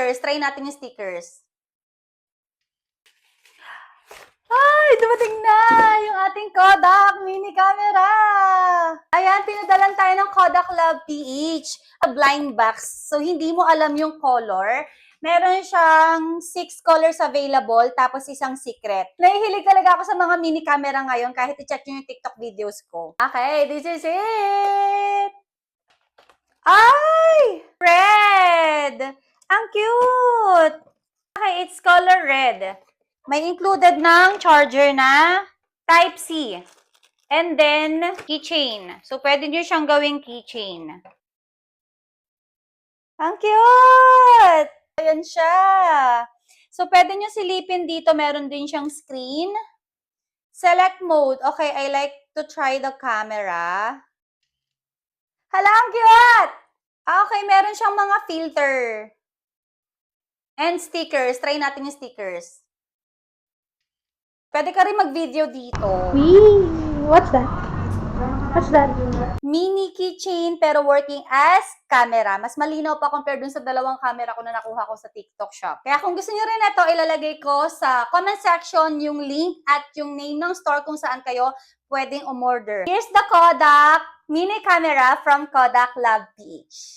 stickers. Try natin yung stickers. Ay, dumating na yung ating Kodak mini camera. Ayan, pinadalan tayo ng Kodak Love PH, a blind box. So, hindi mo alam yung color. Meron siyang 6 colors available, tapos isang secret. Nahihilig talaga ako sa mga mini camera ngayon kahit i-check nyo yung TikTok videos ko. Okay, this is it! Ay! Red! Ang cute! Okay, it's color red. May included ng charger na Type-C. And then, keychain. So, pwede nyo siyang gawing keychain. Ang cute! Ayan siya. So, pwede nyo silipin dito. Meron din siyang screen. Select mode. Okay, I like to try the camera. Hala, ang cute! Okay, meron siyang mga filter. And stickers. Try natin yung stickers. Pwede ka rin mag-video dito. Wee! What's that? What's that? Mini keychain pero working as camera. Mas malinaw pa compare dun sa dalawang camera ko na nakuha ko sa TikTok shop. Kaya kung gusto nyo rin ito, ilalagay ko sa comment section yung link at yung name ng store kung saan kayo pwedeng umorder. Here's the Kodak mini camera from Kodak Love PH.